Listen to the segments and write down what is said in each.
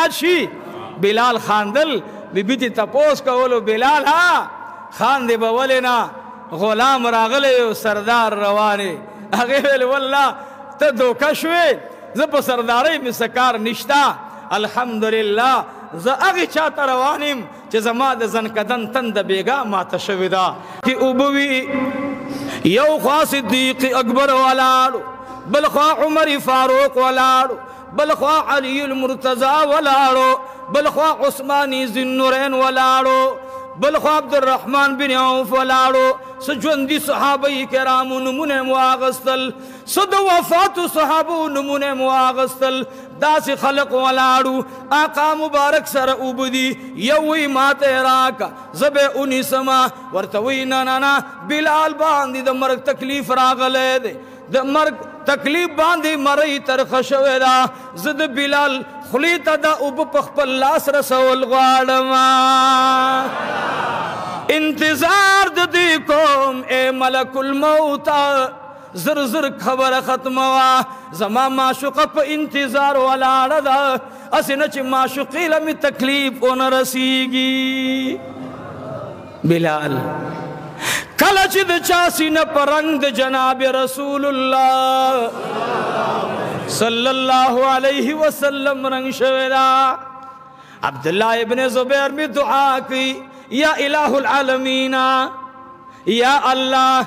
یاد شي بلال خاندل بی تی تپوس کولو بلال ها خاندې به ولې نه غلام راغلی سردار روانې هغې ویل والله ته دوکه شوې زه په سردارۍ مې څه کار نشته الحمدلله زه هغې چا ته روان یم چې زما د زنکدن تنده بېګا ماته شوې ده چې اوبه وي یو خوا صدیق اکبر ولاړو بل خوا عمر فاروق ولاړو بل خوا علی المرتضی ولاړو بل خوا عثمانی ذوالنورین ولاړو بل خوا عبدالرحمن بن عوف ولاړو څه ژوندي صحابه کرامو نمونه مو واغستل څه د وفاتو صحابو نمونه مو واغستل داسې خلق ولاړو آقا مبارک سره اوبه دي یو وی ماته راکه زه به ونیسمه ورته وی نه نه نه بلال باندې د مرګ تکلیف راغلی دی د مرګ تکلیف باندې مرۍ ترخه شوې ده زه د بلال خولې ته دا اوبه په خپل لاس رسول غواړم انتظار د دې کوم اے ملک الموت زر زر خبره ختمه زما معشوقه په انتظار ولاړه ده هسې نه چې معشوقې له مې تکلیف ونه رسیږي بلال کله چې د چا سینه په رنګ د جناب رسول الله صلی الله علیه وسلم رنګ شوی ده عبدالله ابن زبیر می دعا کی یا الہ العالمین یا اللہ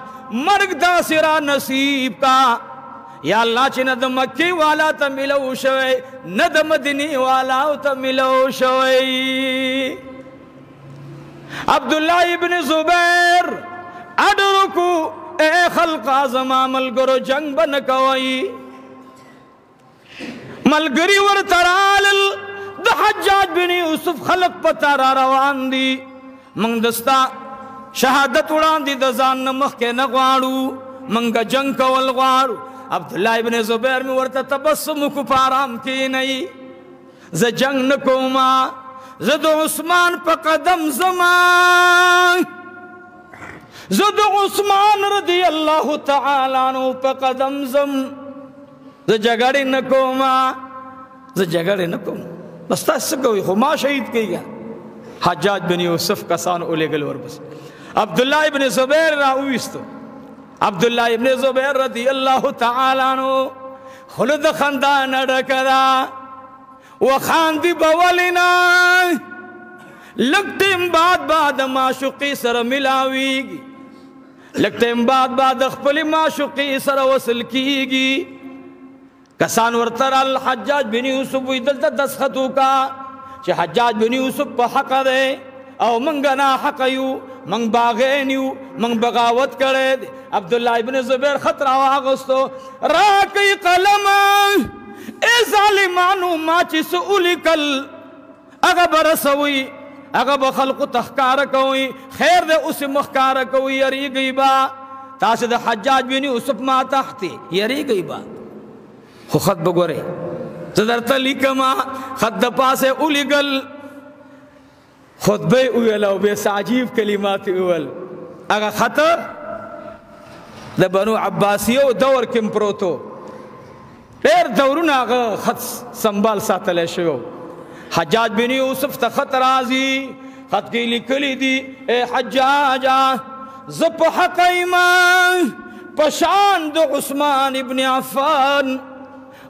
مرگ دا سرا نصیب کا یا اللہ چی ند مکی والا تا ملو شوی ند مدنی والا تا ملو شوی عبداللہ ابن زبیر اڈرکو اے خلقا زما ملگرو جنگ بنکوئی ملگری ورطرالل دا حجاج بن یوسف خلق پتا را روان دی منگ دستا شہادت اڑان دی دزان نمخ کے نغوارو منگا جنگ کول غوارو عبداللہ ابن زبیر میں ورطا تبسم کو پارام کی نئی ز جنگ نکوما زد عثمان پا قدم زمان زد عثمان رضی اللہ تعالیٰ عنہ پا قدم زم ز جگڑی نکوما ز جگڑی نکوما بس تا سکوئی خو ما شہید کی گیا حجاج بن یوسف کسان اولے گل وربس عبداللہ ابن زبیر راویستو عبداللہ ابن زبیر رضی اللہ تعالیٰ عنہ خلد خاندان ڈکدا وخاندی بولینا لگتیم بعد معشوقی سر ملاویگی لگتیم بعد اخپلی معشوقی سر وصل کیگی کسان ورطر الحجاج بن یوسف ویدلتا دسخطو کا چه حجاج بن یوسف پا حق دے او منگنا حق یو منگ باغین یو منگ بغاوت کرے دے عبداللہ ابن زبیر خطر آغستو راکی قلم اے ظالمانو ما چی سئولی کل اگا برسوی اگا بخلق تخکار کوئی خیر دے اس مخکار کوئی یری گئی با تاس دے حجاج بن یوسف ما تحتی یری گئی با خو خط بگورے زدرتا لکما خط دپاسے اولی گل خطبے اویلو بے سعجیب کلمات اویل اگا خط دا بنو عباسیو دور کم پروتو دیر دورون آگا خط سنبال ساتلے شو حجاج بن یوسف تا خط رازی خط کی لکلی دی اے حجاجا زپ حق ایمان پشان دو عثمان ابن عفان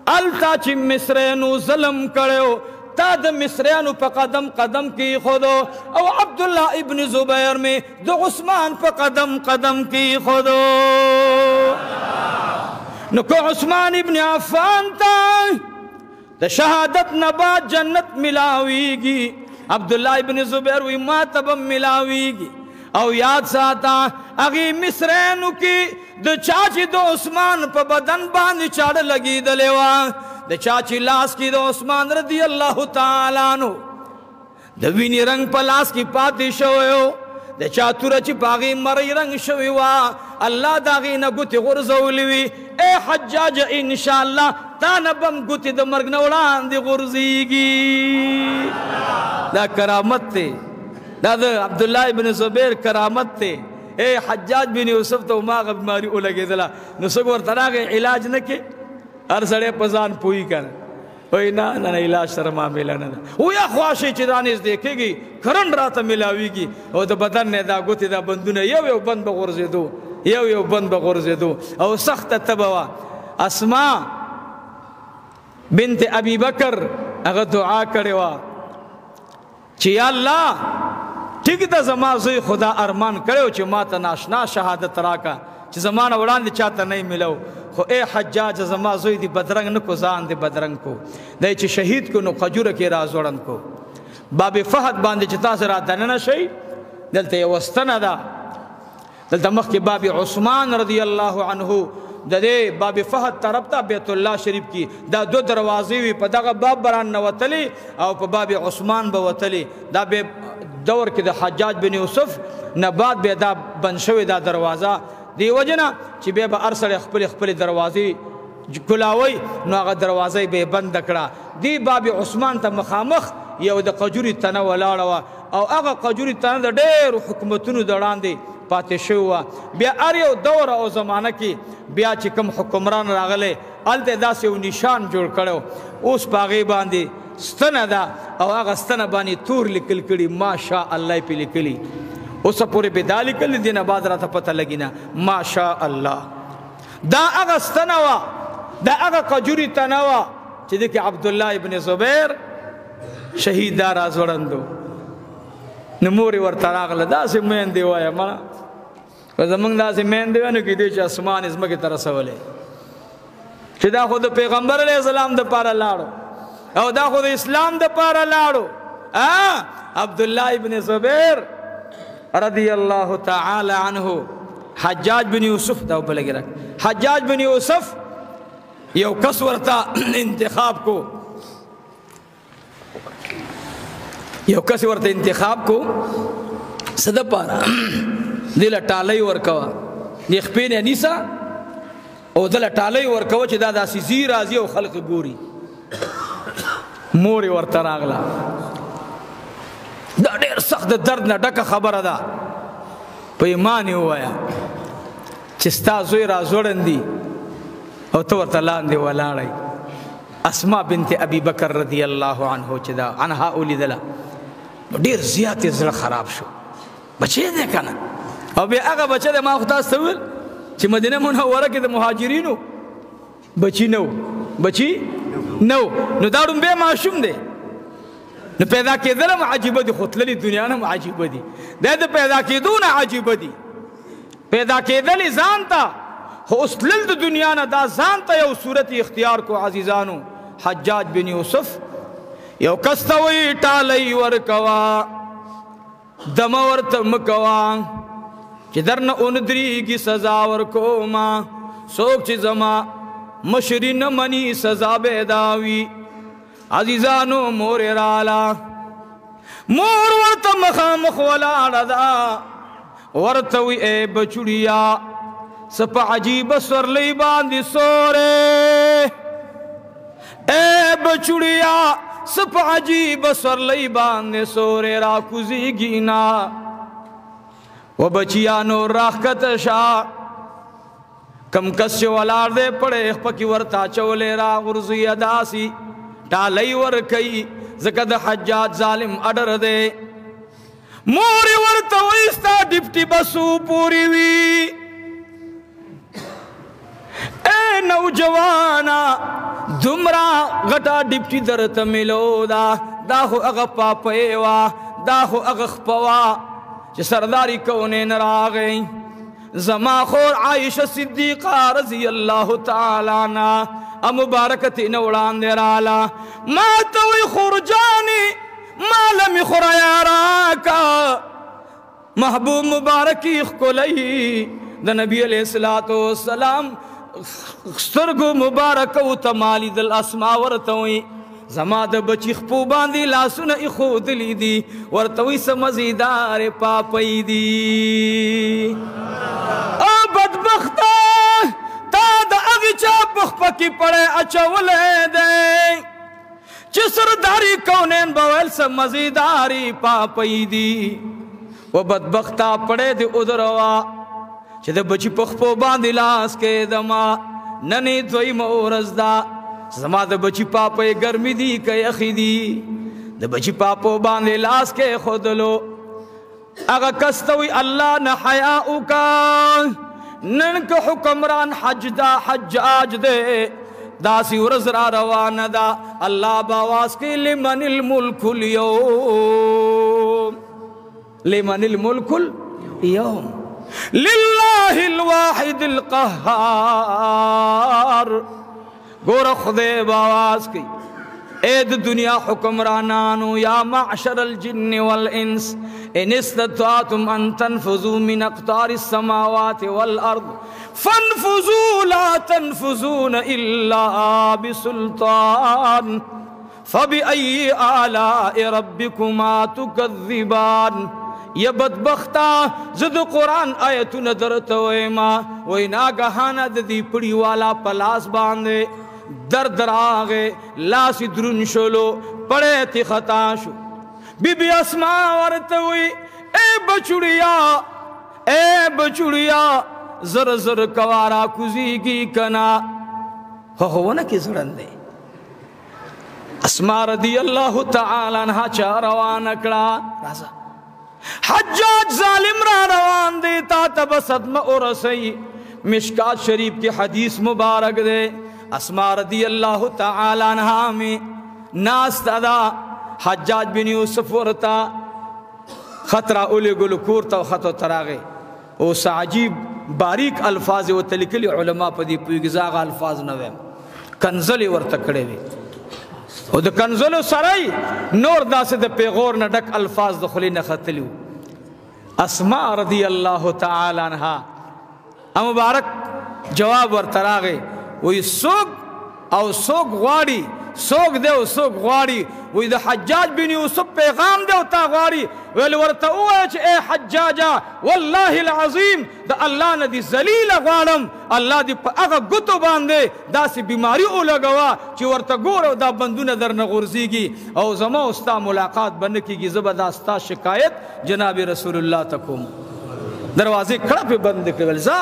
التا چی مصرینو ظلم کڑیو تا دا مصرینو پا قدم کی خودو او عبداللہ ابن زبیر میں دو عثمان پا قدم کی خودو نکو عثمان ابن عفان تا دا شہادت نبات جنت ملاویگی عبداللہ ابن زبیر وی ماتبم ملاویگی او یاد ساتا اگی مصرینو کی دا چاچی دو عثمان پا بدن باندی چاڑ لگی دلیوان دا چاچی لاس کی دو عثمان رضی اللہ تعالیٰ عنہ دا وینی رنگ پا لاس کی پاتی شوئیو دا چاتورا چی پاگی مری رنگ شوئیوا اللہ داغی نگوتی غرزولیوی اے حجاج انشاءاللہ تانا بم گوتی دا مرگ نوڑان دی غرزیگی دا کرامت تے دا عبداللہ ابن زبیر کرامت تے اے حجاج بن یوسف تو ماغ بیماری اولگی دلا نسگور تراغ علاج نکے ہر سڑے پزان پوئی کر وای نه نه علاج سره معامله نه ده. او یا خواشي چې دا نږدې کېږي کرنټ راته میلاویږي او د بدن نه دا ګوتې دا بندونه یو بند به غورځېدو یو بند به غورځېدو او سخته تبه وه. اسما بنت ابي بکر هغه دعا کړې وه چې یا الله ټیک ده زما زوی خدا ارمان کړی چې ما ته ناشنا شهادت راکا چې زمانه وړاندې چاته نه ملو خو اے حجاج زما زوی دی بدرنګ نه کو ځان دی بدرنګ کو دی چې شهید کو نو قجوره کې راز وړاند کو باب فهد باندې چې تاسو را دننه شي دلته یو ستنه ده دلته مخکې باب عثمان رضی الله عنه د دې باب فهد طرف ته بیت الله شریف کی دا دو دروازې وي په دغه باب بران نوتلی او په باب عثمان به وتلی دا به دور کې د حجاج بن یوسف نه بعد به دا بند شوی دا دروازه دی وجنه چې به ارسل خپل دروازې کلاوي نو هغه دروازې به بند کړه دی باب عثمان ته مخامخ یو د قجوري تنه ولاړه او هغه قجوري تنه د ډېر حکومتونو دړاندې پاتې شو بیا ار یو دور او زمانہ کې بیا چې کوم حکمران راغله الته داسې یو نشان جوړ کړو اوس پاغي باندې ستنه ده او هغه ستنه باندې تور لیکل کړي ماشاء الله په لیکلي اوس پورې به دالي کله دینه بعد راته پته لګینا ماشاء الله دا هغه ستنه وا دا هغه قجوري تنه وا چې د عبد الله ابن زبیر شهید دار از وړاندو نموري ورته راغله داسې مین دی وایا ما زمونږ داسې مین دی نو کې دی چې اسمان ازمکه تر رسولې چې دا خو د پیغمبر علیه السلام د پاره لاړو او دا خو د اسلام د پاره لاړو عبد الله ابن زبیر رضی الله تعالی عنه حجاج بن یوسف دا بلګره حجاج بن یوسف یو کس ورته انتخاب کو یو کس ورته انتخاب کو صد پارا دل ټالۍ ورکوا د خپل انیسا او دل ټالۍ ورکوا چې دا داسې زی راځي او خلق ګوري مور ورته راغله دا ډېر سخت درد نه ډکه خبره ده په ایمان یې ووایه چې ستا زوی را زوړندي او ته ورته لاندې ولاړئ اسما بنت ابي بکر رضی الله عنه چې دا عنها ولیدله ډېر زیات یې زړه خراب شو بچی دی که نه او بیا هغه بچه دی ما خو تاسو ته وویل چې مدینه منوره کې د مهاجرینو بچی نه نو دا ړومبی ماشوم دی نو پیدا کېدل هم عجیبه دي خو تللي دنیا نه هم عجیبه دي دا د پیدا کېدو نه عجیبه دي پیدا کېدلې ځان ته خو اوس تلل د دنیا نه دا ځان ته یو صورت اختیار کو عزیزانو حجاج بن یوسف یو کس ته وایي ټالۍ ورکوه دمه ورته مه کوه چې درنه اوندرېږي سزا ورکوما څوک چې زما مشري نه مني سزا به دا وي عزیزانو مور رالا مور ورته مخامخ ولاړه ده ورته وی اے بچوړیا څه په عجیبه سورلۍ باندې سورې اے بچوړیا څه په عجیبه سورلۍ باندې سورې راکوزیږي نه و بچیانو راښکته شه کم کس چې ولاړ دی پړې پکې ورته اچولې راغورځوي داسې ټالۍ ورکوي ځکه د حجاج ظالم اډر دی مور یې ورته وایي ستا ډپټي به څو پورې وي اے نوجوانا دومره غټه ډپټي درته ملو دا خو هغه پاپۍ وه دا خو هغه خپه وه چې سرداری کونین راغی زما خور عائشہ صدیقہ رضی اللہ تعالی عنہ مبارکت نه وړاندې رااله ما ته وی خورجانې ما لم خریاراکا محبوب مبارکی ښکلی د نبی علیہ الصلوۃ والسلام سترګو مبارک او تمالی دل اسما ورته وی زما د بچی خپو باندې لاسونه ایښودلی دي ورته وی څه مزیدارې پاپۍ دي او بدبخته تا د هغې چا په خپه کې پړی اچولی دی چې سرداري کونین به ویل څه مزیدارې پاپۍ دي و بدبخته پړی دې ودروه چې د بچي په خپو باندې لاس کېدمه ننې دویمه ورځ ده زما د بچی پاپے گرمی دی کہ یخی دی د بچی پاپو باندې لاس کې خودلو اگا کستوی اللہ نہ حیاء کا نن که حکمران حج دا حجاج دے داسی ورز را روان دا اللہ باواز کی لمن الملک اليوم لمن الملک اليوم للہ الواحد القہار گورا خدے باواز کی اید دنیا حکمرانانو یا معشر الجن والانس ان استطعتم ان تنفذوا من اقطار السماوات والارض فانفذوا لا تنفذون الا بسلطان فبأي آلاء ربكما تكذبان یا بدبختا زد قرآن آیتون درتویما وینا گہانا دی پڑی والا پلاس باندے درد راغے لاسی درن شلو پڑے تی خطا شو بی بی اسماء ورتوی اے بچڑیا زر زر کوارا کزیگی کنا ہونا کی زرن دے اسماء رضی اللہ تعالی عنہ چاروان اکڑا رازا حجاج ظالم را روان دیتا تب صدمہ ارسی مشکات شریف کی حدیث مبارک دے اسماء رضی اللہ تعالی عنہ میں ناست ادا حجاج بن یوسف ورتا خطرہ اولی گلو کورتا و خطو تراغے او سا عجیب باریک الفاظ و تلکلی علماء پا دی پویگزاغ الفاظ نویم کنزلی ورتا کڑے وی او دا کنزلو سرائی نور دا سے دا پیغور ندک الفاظ دخلی نخطلیو اسماء رضی اللہ تعالی عنہ مبارک جواب ورتراغے وی سوک او سوک غواری سوک دے و سوک غواری وی دا حجاج بن یوسف پیغام دے و تا غواری ویلی ورطا اوچ اے حجاجا واللہ العظیم دا اللہ نا دی زلیل غوارم اللہ دی پا اگا گتو باندے دا سی بیماری اولا گوا چی ورطا گورو دا بندون در نغرزی گی او زمان استا ملاقات بنکی گی زبدا استا شکایت جناب رسول اللہ تکوم دروازے کڑا پہ بند کرل زا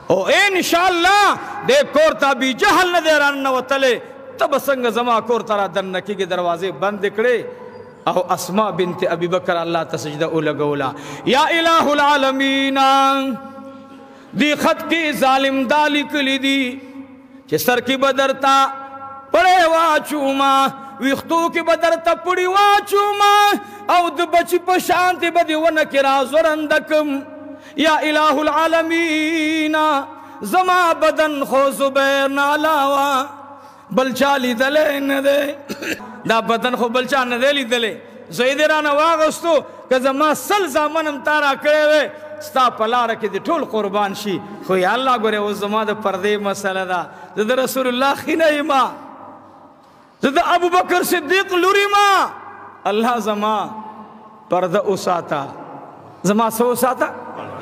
او انشاءاللہ دے کورتا بھی جہل نہ دے راننا و تلے تب سنگ زما کورتا را دنکی کے دروازے بند کرے او اسماء بنت ابی بکر اللہ تسجدہ اولا گولا یا الہ العالمین دی خط کی ظالم دالی کلی دی چھ سر کی بدرتا پڑے واچوما ویختو کی بدرتا پڑی واچوما او دو بچی پشانتی بدی ونکرا زرندکم یا الہ العالمین زما بدن خو زبیر نالاوا بلچالی دلے ندے دا بدن خو بلچا ندے لی دلے زیدرانا واغستو کہ زما سل زامنم تارا کرے وے ستا پلا رکی دی ٹھول قربان شی خوی اللہ گورے وہ زما دا پردے مسئلہ دا دا رسول اللہ خینائی ما دا ابو بکر صدیق لوری ما اللہ زما پردہ اساتا زما سو اساتا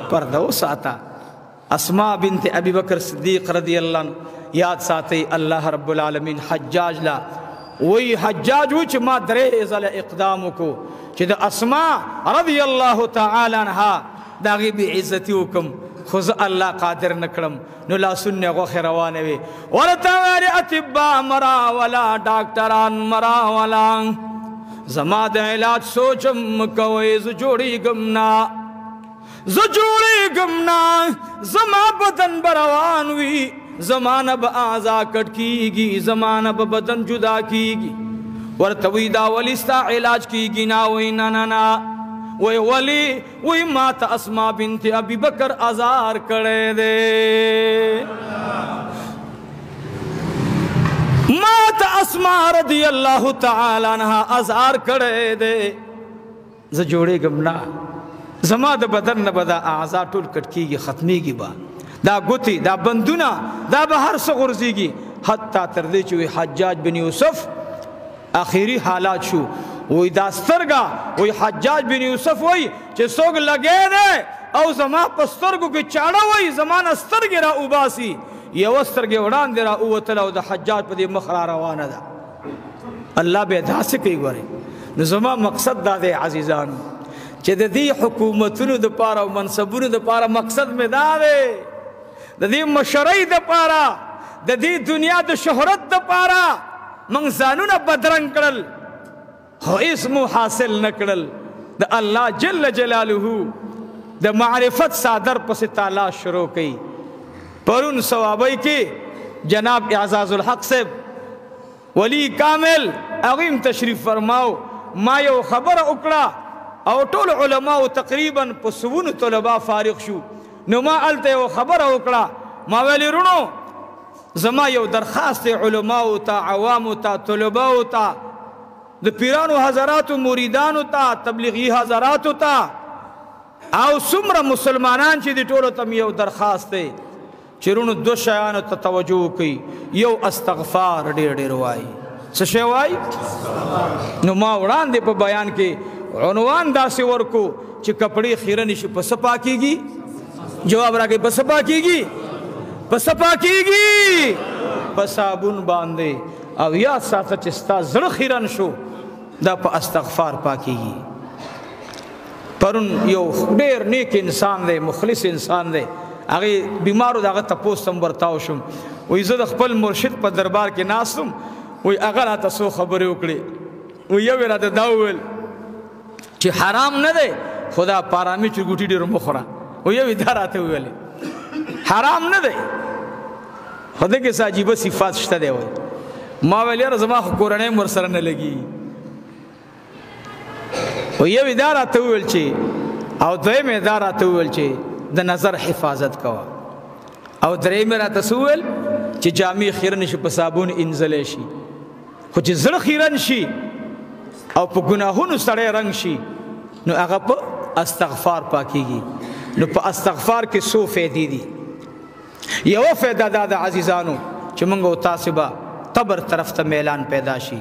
پردہ اساتا اسماء بنت ابی بکر صدیق رضی اللہ عنہ یاد ساتے اللہ رب العالمین حجاج لا وہی حجاج وچ ما درے ازال اقدامو کو چید اسماء رضی اللہ تعالی عنہ داغی بی عزتی حکم خوز اللہ قادر نکرم نو لا سننے غوخ روانوی ورطواری اتبا مراولا ڈاکٹران مراولا زماد علاج سوچم کوئی زجوڑی گمنا زجوڑی گمنا زما بدن بروانوی زمانہ با آزا کٹ کی گی زمانہ با بدن جدا کی گی ورطوی دا ولیستا علاج کی گی ناوی نانا وی ولی وی مات اسماء بنت ابی بکر ازار کڑے دے مات اسماء رضی اللہ تعالی عنہ ازار کڑے دے زجوڑے گمنا زما دا بدن نبدا اعضا ٹول کٹ کی گی ختمی گی با دا گتی دا بندونا دا بہر سغرزی گی حتی تردے چوئی حجاج بن یوسف آخری حالات شو وی دا سترگا وی حجاج بن یوسف وی چے سوگ لگے دے او زمان پسترگو کی چاڑا وی زمان استرگی را اوباسی یہ وسترگی وڑان دے را اوتلا و دا حجاج پا دی مخرا روانا دا اللہ بے دا سکی گوری نظمان مقصد دا دے عزیزانو چے دا دی حکومتونو دا پارا و منصبونو دا پارا مقصد میں دا دے دا دی مشرعی دا پارا د دې دنیا د شهرت دپاره موږ ځانونه بدرنګ کړل خو هېڅ مو حاصل نه کړل د الله جل جلاله د معرفت صادر پسې تلاش شروع کړي. پرون ثوابۍ کې جناب اعزاز الحق صاحب ولی کامل هغوی تشریف فرماو. ما یو خبره وکړه او ټول علماو تقریبا په سوونو طلبا فارغ شو. نو ما هلته یو خبره وکړه، ما ویلې رونو زما یو درخواست دی علماو ته، عوامو ته، طلباو ته، د پیرانو حضراتو، مریدانو ته، تبلیغي حضراتو ته او څومره مسلمانان چې دي ټولو ته مې یو درخواست دی چې رونو دو شیانو ته توجه وکړي. یو استغفار ډېر ډېر وایي. څه شی وایي؟ نو ما وړاندې په بیان کې عنوان داسې ورکو چې کپړې خیره نشي په څه پاکېږي؟ جواب راکړئ په څه پاکېږي؟ په څه پاکېږي؟ په صابون باندې. او یاد ساته چې ستا زړه خیرن شو دا په استغفار پاکېږي. پرون یو ډېر نیک انسان دی، مخلص انسان دی، هغې بیمارو د هغه تپوس هم ورتاو شم. وایي زه د خپل مرشد په دربار کې ناست وم، وایي هغه راته څو خبرې وکړې. وایي یو یې راته دا وویل چې حرام نه دی خو دا پارامي چرګوټي ډېر مه خوره. وایي یو یې دا راته وویلې حرام نه دی خو دې کې څه عجیبه صفات شته دی. وایي ما ویل یاره زما خو کورنۍ م ورسره نه لګي. وایي یو یې دا راته وویل چې او دویم یې دا راته وویل چې د نظر حفاظت کوه. او دریم یې راته څه وویل چې جامې خیرن شي په صابون انځلی شي، خو چې زړه خیرن شي او په ګناهونو سړی رنګ شي نو هغه په استغفار پاکېږي. نو په استغفار کې څو فایدې دي. یوه فایده دا د عزیزانو چې موږ او تاسې به قبر طرف ته میلان پیدا شي.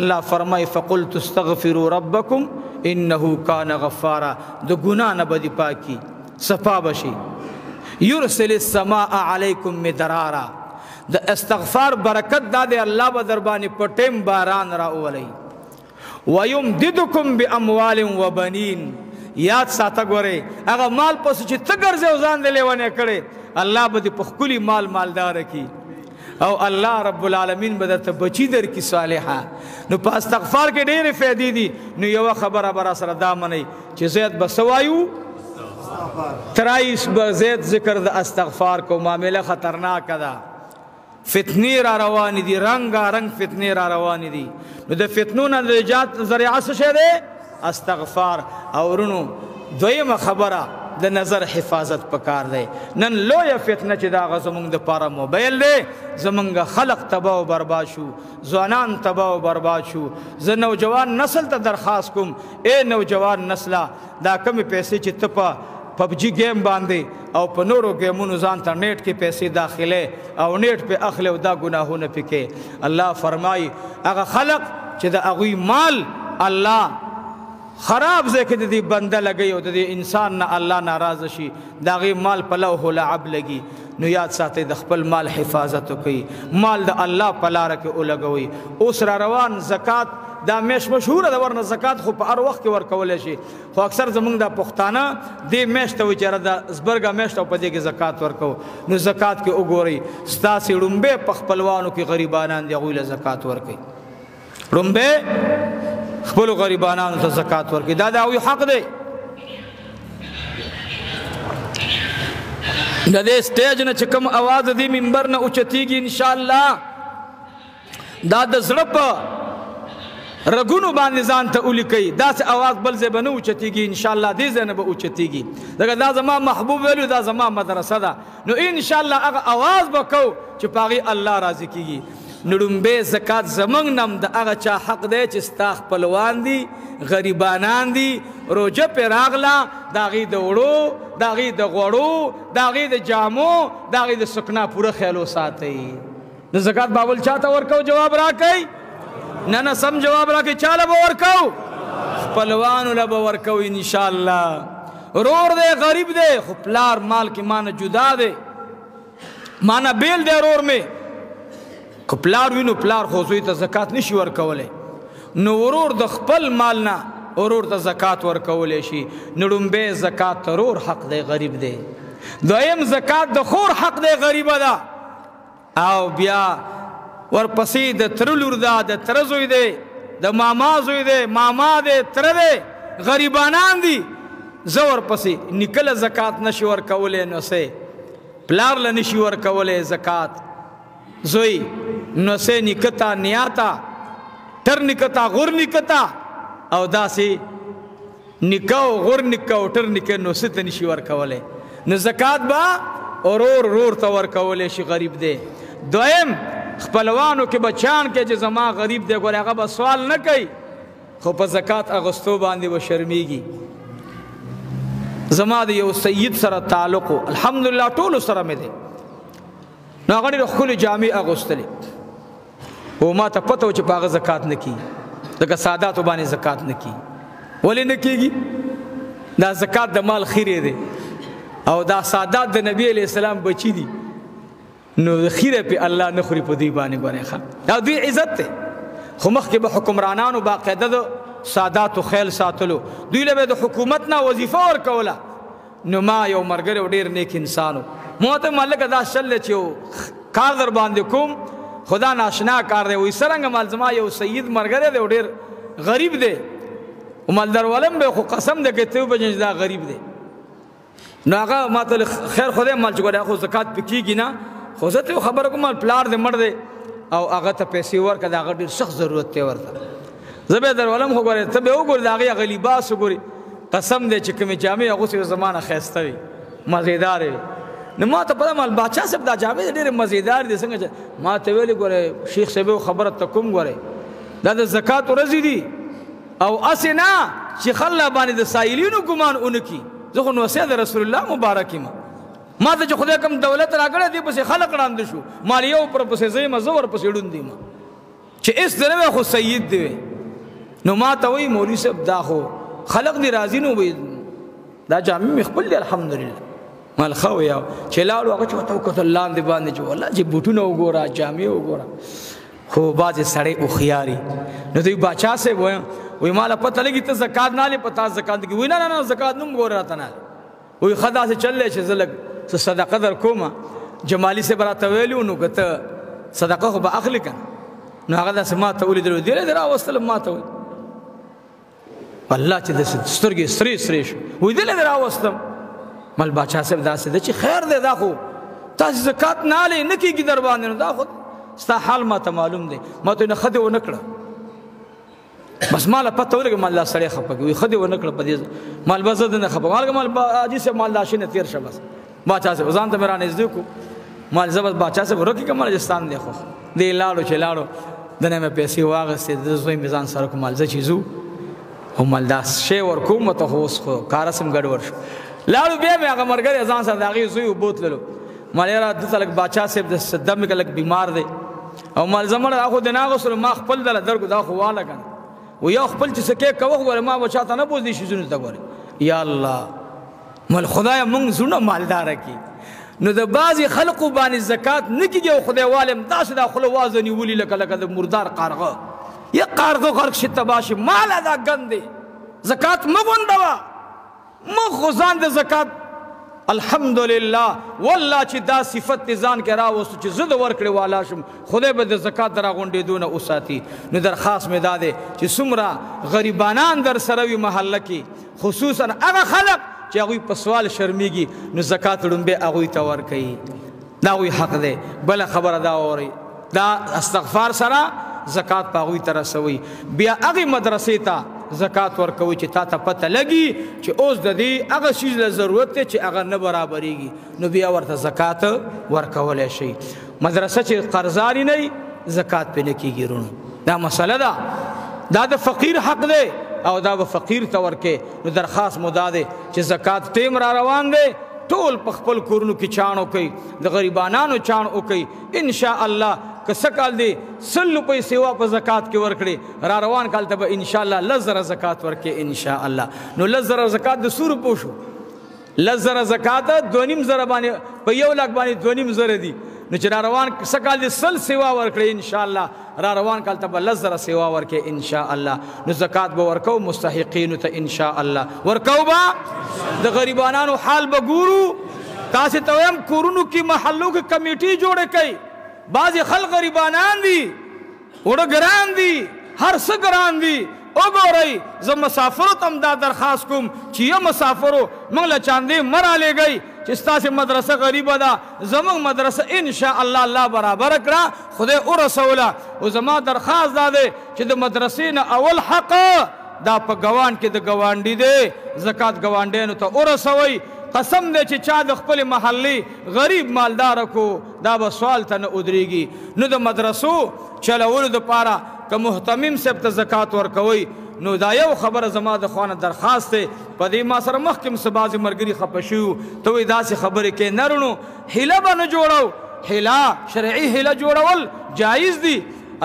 الله فرمای فقلت استغفروا ربکم انه کان غفارا. د ګناه نه به دې پاکي صفا بشي. یرسل السماء علیکم مدرارا. د استغفار برکت دا دی الله به در باندې په ټیم باران راولي. ویمددکم باموال وبنین. یاد ساته ګورئ هغه مال پسې چې ته ګرځې او ځان دې لیونی کړې الله به دې په ښکلي مال مالداره کړي او الله رب العالمین به درته بچي درکړي صالحه. نو په استغفار کې ډېرې فایدې دي. نو یوه خبره به را سره دا منئ چې زید به څه وایو؟ 23 به زید ذکر د استغفار کو. معامله خطرناکه ده، فتنې را روانې دي، رنګارنګ فتنې را روانې دي. نو د فتنو نه د نجات ذریعه څه شی دی؟ استغفار. او ورونو دویمه خبره د نظر حفاظت پکار دی. نن لویه فتنه چې دا هغه زمونږ دپاره موبایل دی. زمونږ خلق تباه و برباد شو، ځوانان تباه و برباد شو. زه نوجوان نسل ته درخواست کوم ای نوجوان نسله دا کمې پیسې چې ته په پبجي گیم باندې او په نورو گیمونو ځان ته نیټ کې پیسې داخلې او نیټ پې اخلې او دا ګناهونه پې کې. الله فرمایي هغه خلق چې د هغوی مال الله خراب ځای کې د دې بنده لګوي او د دې انسان نه الله ناراضه شي د هغې مال په لوح و لعب لګي. نو یاد ساتئ د خپل مال حفاظت وکړئ، مال د الله په لاره کې ولګوئ. اوس را روان زکات دا میاشت مشهوره ده، ورنه زکات خو په هر وخت کې ورکولی شي، خو اکثر زمونږ دا پښتانه دې میاشت ته وایي چې یاره دا زبرګه میاشت او په دې کې زکات ورکوو. نو زکات کې وګورئ ستاسې ړومبی په خپلوانو کې غریبانان دي هغوی له زکات ورکوئ. ړومبی خپلو غریبانانو ته زکات ورکوي، دا د هغوی حق دی. د دې سټیج نه چې کوم اواز د دې منبر نه اوچتېږي انشاءالله دا د زړه په رګونو باندې ځان ته ولیکئ. داسې اواز بل ځای به نه اوچتېږي انشاءالله، دې ځای نه به اوچتېږي. ځکه دا زما محبوب ویلو دا زما مدرسه ده. نو انشاءالله هغه اواز به کوو چې په هغې الله راضي کېږي. نو ړومبی زکات زمونږ نه هم د هغه چا حق دی چې ستا خپلوان دي، غریبانان دي، روژه پې راغله د هغې د وړو، د هغې د غوړو، د هغې د جامو، د هغې د سکنا پوره خیال وساتئ. د زکات بابل چا ته ورکو؟ جواب راکئ. نه سم جواب راکئ. چا له به ورکو؟ خپلوانو له به ورکو انشاءالله. رور دی غریب دی خو پلار مال کې مانه جدا دی، مانه بیل دی رور مې. که پلار وي نو پلار خو زوی ته زکات نشي ورکولی. نو ورور د خپل مال نه ورور ته زکات ورکولی شي. نو ړومبی زکات ته رور حق دی، غریب دی. دویم زکات د خور حق دی، غریبه ده. او بیا ورپسې د تره لور ده، د تره زوی دی، د ماما زوی دی، ماما دی، تره دی، غریبانان دي. زه ورپسې نیکه له زکات نشي ورکولی، نو څه پلار له نشي ورکولی زکات، زوی نو څه نیکه ته، نیا ته، تر نیکه ته، غور نیکه ته، او داسې نیکه او غور نیکه او ټر نیکه نو څه ته نشي ورکولی. نو زکات به ورور ته ورکولی شي، غریب دی. دویم خپلوانو کې بچان کې چې زما غریب دی، ګورې هغه به سوال نه کوي، خو په زکات اغوستو باندې به شرمیږي. زما د یو سید سره تعلق و، الحمدلله ټولو سره مې دی، نو هغه ډېرې ښکلې جامې اغوستلې، خو ما ته پته و چې په هغه زکات نه کېږي، ځکه ساداتو باندې زکات نه کېږي. ولې نه کېږي؟ دا زکات د مال خیرې دی، او دا سادات د نبی علیہ السلام بچی دي، نو خیره پې الله نه خوري په دوی باندې. ګورې ښه دا دوی عزت دی، خو مخکې به حکمرانانو باقاعده د ساداتو خیل ساتلو، دوی له به د حکومت نه وظیفه ورکوله. نو ما یو ملګری و ډېر نیک انسان و، ما ته مالکه دا شل دی چې یو کار در باندې کوم، خدا ناشنا کار دی. وایي څرنګه مال زما یو سید ملګری دی او ډېر غریب دی، مال درولم به، خو قسم دی که ته وپېژنې چې دا غریب دی. نو هغه ما ته خیر خدای مال چې ګورې خو زکات پې کېږي نه، خو زه ته خبره کوم مال پلار دی مړ دی او هغه ته پیسې ورکړه، د هغه ډېر سخت ضرورت دی ورته، زه به یې درولم. خو ګورې ته به یې وګورې د هغې هغه لباس وګورې، قسم دی چې کومې جامې اغوستې وې زما نه ښایسته وي، مزېدارې وي. نو ما ته پته مال باچا صاحب دا جامې ډېرې مزېدار دي، څنګه ما ته ویلې ګورې شیخ صاحب خبره ته کوم، ګورې دا د زکات ورځې دي او هسې نه چې خلک باندې د سایلینو ګمان ونه کړي. زه خو نو د رسول الله مبارک یم، ما ته چې خدای کوم دولت راکړی دی پسې خلق ړانده شو، مال یو پر پسې زه یم، زه ورپسې ړوند یم چې هېڅ دی نه وی، خو سید دی وی. نو ما ته وایي مولوي صاحب دا خو خلق دې راضي نه وایي، دا جامې مې خپل دي الحمدلله. مال ښه وی چې لاړو هغه چې ورته وکتل لاندې باندې چې والله چې بوټونه وګوره، جامې وګوره. خو بعضې سړی هوښیاري، نو دوی باچا صاحب وایم وایي ماله پته لګي ته زکات نه هلې په تا زکات نه کړي. وایي نه نه زکات نه م ګوره راته نه هلې. وایي ښه داسې چل دی چې زه لږ څه صدقه در کومه. جمالي صاحب راته ویلي نو که ته صدقه خو به اخلي که نه، نو هغه داسې ما ته ولیدل، دې دې راوستلم ما ته وایي الله چې داسې سترګې سرې سرې شو، وایي دې دې راوستم. مل باچا صاحب داسې ده چې خیر دی، دا خو تاسې زکات نه هلې نه کېږي در باندې، نو دا خو ستا حال ما ته معلوم دی. ما ته نه ښه دې ونه کړه، بس ماله پته ولګي مال دا سړی خفه کوي، ښه دې ونه کړه په دې مال به زه نه خفه مال مال حاجي صاحب مال دا شي نه تېر شه. بس باچا صاحب ځان ته مې رانږدې کړو، مال زه بس باچا صاحب ورکې کړم، راجستان دی خو دې لاړو چې لاړو د نه مې پیسې واخېستې، د زوی مې ځان سره کړو، مال زه چې ځو او مال دا شی ورکوم ته خو اوس خو کار سم ګډوډ شو. لاړو بیا مې هغه ملګری ځان سره د هغې زوی وبوتللو، مال یاره دلته لږ باچا صاحب د دم کې لږ بیمار دی او مال زه مړه دا خو دې نه اغوستلو، ما خپل دله درکړو دا خو واله که نه. و یا خپل چې څه کې کوه ګوره ما به چا ته نه بوځ دې شیزونو ته ګورې. یا الله مال خدایه مونږ زړونه مالداره کړي. نو د بعضې خلقو باندې زکات نه کېږي او خدای والم داسې دا خوله وازه نیولي لکه د مردار قارغه، یا قارغه غرق شي تباه شي. ماله دا ګند دی، زکات مه غونډوه، مه خو ځان د زکات الحمدلله والله چې دا صفت دې ځان کې راوستو چې زه د ورکړې والا شم، خدای به د زکات د راغونډېدو نه وساتي. نو درخواست مې دا دی چې څومره غریبانان در سره وي محله کې، خصوصا هغه خلق چې هغوی په سوال شرمیږي، نو زکات لومبې هغوی ته ورکوي، دا هغوی حق دی. بله خبره دا واورئ، دا استغفار سره زکات په هغوی ته رسوئ. بیا هغې مدرسې ته زکات ورکوي چې تا ته پته لګي چې اوس د دې هغه شیز له ضرورت دی چې هغه نه برابرېږي، نو بیا ورته زکات ورکولی شي. مدرسه چې قرضداري نه وي زکات پې نه کېږي. رونو دا مسله ده، دا د فقیر حق دی او دا به فقیر ته ورکې. نو درخواست مو دا دی چې زکات ټیم را روان دی، ټول په خپل کورونو کې چاڼ وکئ، د غریبانانو چاڼ وکئ. انشاءالله که څه کال دی 100 روپۍ سیوا په زکات کې ورکړې، را روان کال ته به انشاءالله 10 زره زکات ورکړې انشاءالله. نو 10 زره زکات د 100 روپو شو، 10 زره زکات 2.5 زره باندې په 1 لک باندې 2.5 زره دي. نو چې را روان څه کال دی 100 سیوا ورکړې انشاءالله، را روان کال ته به 10 زره سیوا ورکړې انشاءالله. نو زکات به ورکو مستحقینو ته انشاءالله، ورکو به د غریبانانو حال به ګورو. تاسې ته وایم کورونو کې محلو کې کمیټې جوړې کړئ، بعض خلق غریبانان دي وړه ګران دي هر څه ګران دي وګورئ زه مسافرو ته هم دا درخواست کوم چې یو مسافرو موږ له چاندې مه رالیږئ چې ستاسې مدرسه غریبه ده زموږ مدرسه انشاءالله الله برابره کړه خدای ورسوله او زما درخواست دا دی چې د مدرسې نه اول حق دا په ګوان کې د ګاونډي دی زکات ګاونډیانو ته ورسوئ قسم دی چې چا د خپل محلي غریب مالدار کو دا به سوال ته نه ودرېږي نو د مدرسو چلولو دپاره که محتمم صاحب ته زکات ورکوئ نو دا یو خبره زما د خوانه درخواست دی په دې ما سره مخکې هم څه بعضې ملګري خفه شوي وو ته وایي داسې خبرې کې نه رڼو هیله به نه جوړو هیله شرعي هیله جوړول جایز دي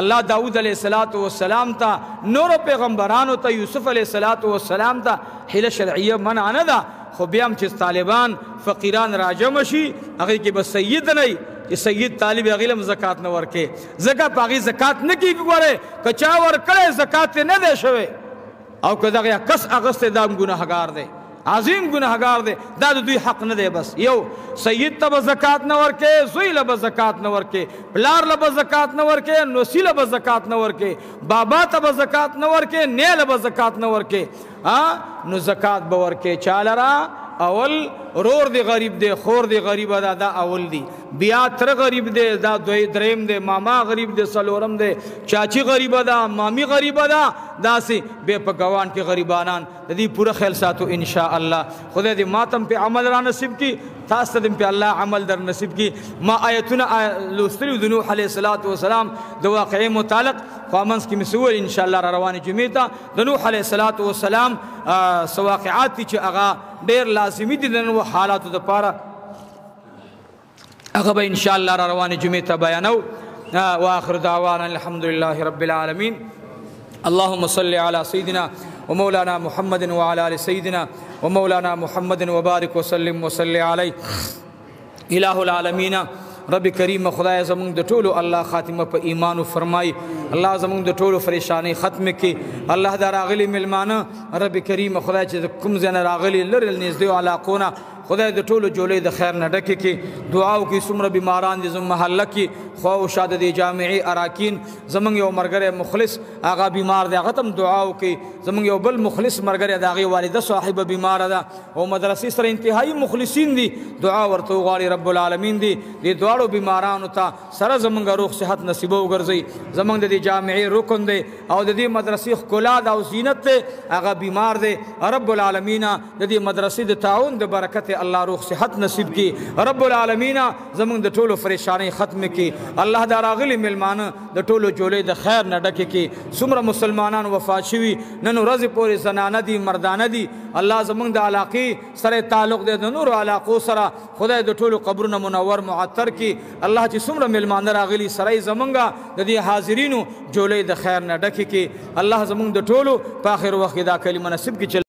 الله داود علیه السلام ته نورو پیغمبرانو ته یوسف علیه السلام ته هیله شرعیه منع نه ده خو بیا هم چې طالبان فقیران راجمع شي هغې کې به سید نه چې سید طالب هغې هم زکات نه ورکې ځکه په هغې زکات نه کېږي ګورې که چا ورکړی زکات یې نه دی شوی او که دغه کس اغستی دا هم ګناهګار دی عظیم ګناهګار دی دا د دوی حق نه دی بس یو سید ته به زکات نه ورکې زوی له به زکات نه ورکې پلار له به زکات نه ورکې نوسي له به زکات نه ورکې بابا ته به زکات نه ورکې نی له به زکات نه ورکې نو زکات به ورکې چا لره اول رور دی غریب دی خور دی غریب ده دا اول دی بیا تر غریب دی دا دریم دی ماما غریب دی سلورم دی چاچی غریب ده مامی غریب ده داسې بیا په ګوان کې غریبانان د دې پوره خیال ساتو ان شاء الله خدای دې ماتم په عمل را نصیب کی تاسو ته په الله عمل در نصیب کی ما آیتونه لوستلو د نوح علیه السلام د واقعې متعلق خامنس کې مسول ان شاء الله را روانې جمعې ته د نوح علیه السلام واقعات چې هغه ډېر لازمي دي د نن حالاتو دپاره هغه به ان شاء الله را روانې جمعې ته بیانو واخر دعوانا الحمد لله رب العالمين اللهم صل على سيدنا ومولانا محمد وعلى آل سيدنا ومولانا محمد وبارك وسلم وصل عليه إله العالمين رب کریم خدای زمونږ د ټولو الله خاتمه په ایمان فرمای الله زمونږ د ټولو پریشانی ختم کی الله دا راغلی ملمانه رب کریم خدای چې کوم ځای نه راغلي لرې نږدې علاقونه خدای د ټولو جولې د خیر نه ډکې کړي دعا وکړي څومره بیماران دي زموږ محله کې خوا او شا د دې جامعې اراکین زموږ یو ملګری مخلص هغه بیمار دی هغه ته هم دعا وکړي زموږ یو بل مخلص ملګری د هغې والده صاحبه بیماره ده او مدرسې سره انتهایي مخلصین دي دعا ورته وغواړي رب العالمین دي دې دواړو بیمارانو ته سره زموږ روغ صحت نصیبه وګرځوي زموږ د دې جامعې رکن دی او د دې مدرسې ښکلا ده او زینت دی هغه بیمار دی رب العالمین د دې مدرسې د تعاون د برکت الله روغ صحت نصیب کی رب العالمین زمونږ د ټولو پریشانی ختم کی الله دا راغلی ملمانه د ټولو جولې د خیر نه ډکې کی څومره مسلمانان وفات شوي نن ورځې پورې زنانه دي مردانه دي الله زمونږ د علاقې سره تعلق دی د نورو علاقو سره خدای د ټولو قبرونه منور معطر کی الله چې څومره ملمانه راغلي سره یې زمونږ د دې حاضرینو جولې د خیر نه ډکې کی الله زمونږ د ټولو په آخر وخت کې دا کلمه نصیب کی